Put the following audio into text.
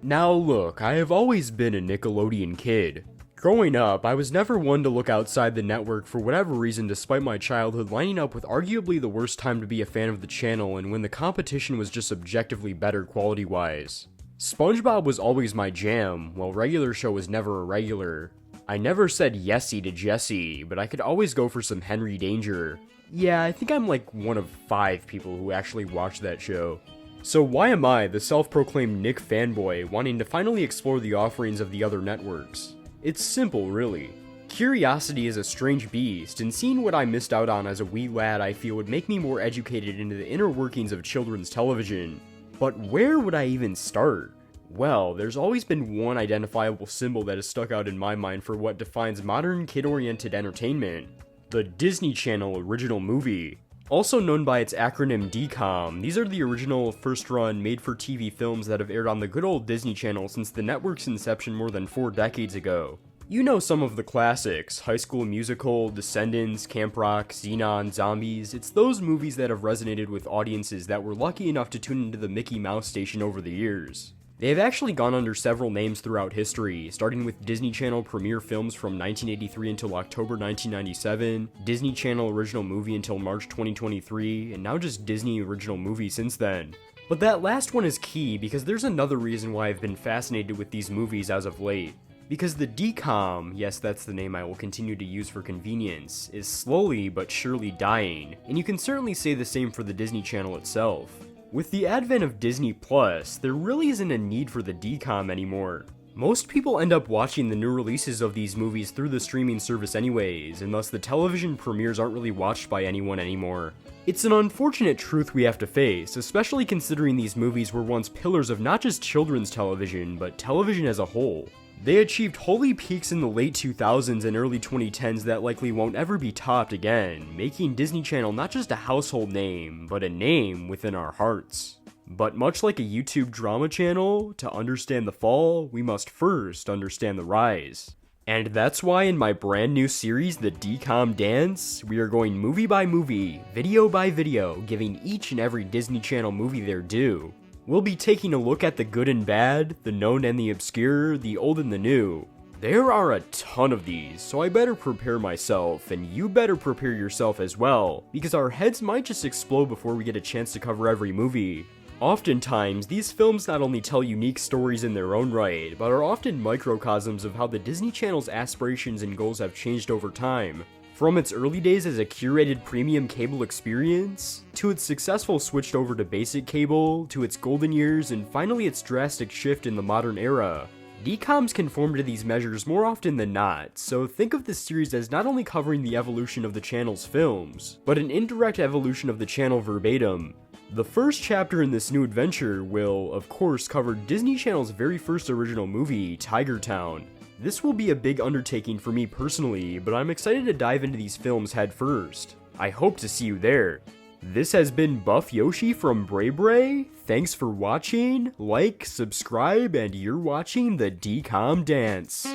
Now look, I have always been a Nickelodeon kid. Growing up, I was never one to look outside the network for whatever reason, despite my childhood lining up with arguably the worst time to be a fan of the channel and when the competition was just objectively better quality-wise. SpongeBob was always my jam, while Regular Show was never a regular. I never said yesy to Jessie, but I could always go for some Henry Danger. Yeah, I think I'm like one of 5 people who actually watched that show. So why am I, the self-proclaimed Nick fanboy, wanting to finally explore the offerings of the other networks? It's simple, really. Curiosity is a strange beast, and seeing what I missed out on as a wee lad I feel would make me more educated into the inner workings of children's television. But where would I even start? Well, there's always been one identifiable symbol that has stuck out in my mind for what defines modern kid-oriented entertainment: the Disney Channel original movie. Also known by its acronym DCOM, these are the original first-run made-for-TV films that have aired on the good old Disney Channel since the network's inception more than 4 decades ago. You know some of the classics: High School Musical, Descendants, Camp Rock, Xenon, Zombies. It's those movies that have resonated with audiences that were lucky enough to tune into the Mickey Mouse station over the years. They have actually gone under several names throughout history, starting with Disney Channel Premiere Films from 1983 until October 1997, Disney Channel Original Movie until March 2023, and now just Disney Original Movie since then. But that last one is key because there's another reason why I've been fascinated with these movies as of late. Because the DCOM, yes, that's the name I will continue to use for convenience, is slowly but surely dying, and you can certainly say the same for the Disney Channel itself. With the advent of Disney Plus, there really isn't a need for the DCOM anymore. Most people end up watching the new releases of these movies through the streaming service anyways, and thus the television premieres aren't really watched by anyone anymore. It's an unfortunate truth we have to face, especially considering these movies were once pillars of not just children's television, but television as a whole. They achieved holy peaks in the late 2000s and early 2010s that likely won't ever be topped again, making Disney Channel not just a household name, but a name within our hearts. But much like a YouTube drama channel, to understand the fall, we must first understand the rise. And that's why in my brand new series, the DCOM Dance, we are going movie by movie, video by video, giving each and every Disney Channel movie their due. We'll be taking a look at the good and bad, the known and the obscure, the old and the new. There are a ton of these, so I better prepare myself, and you better prepare yourself as well, because our heads might just explode before we get a chance to cover every movie. Oftentimes, these films not only tell unique stories in their own right, but are often microcosms of how the Disney Channel's aspirations and goals have changed over time. From its early days as a curated premium cable experience, to its successful switch over to basic cable, to its golden years, and finally its drastic shift in the modern era. DCOMs conform to these measures more often than not, so think of this series as not only covering the evolution of the channel's films, but an indirect evolution of the channel verbatim. The first chapter in this new adventure will, of course, cover Disney Channel's very first original movie, Tiger Town. This will be a big undertaking for me personally, but I'm excited to dive into these films head first. I hope to see you there. This has been Buff Yoshi from BrayBray. Thanks for watching, like, subscribe, and you're watching the DCOM Dance.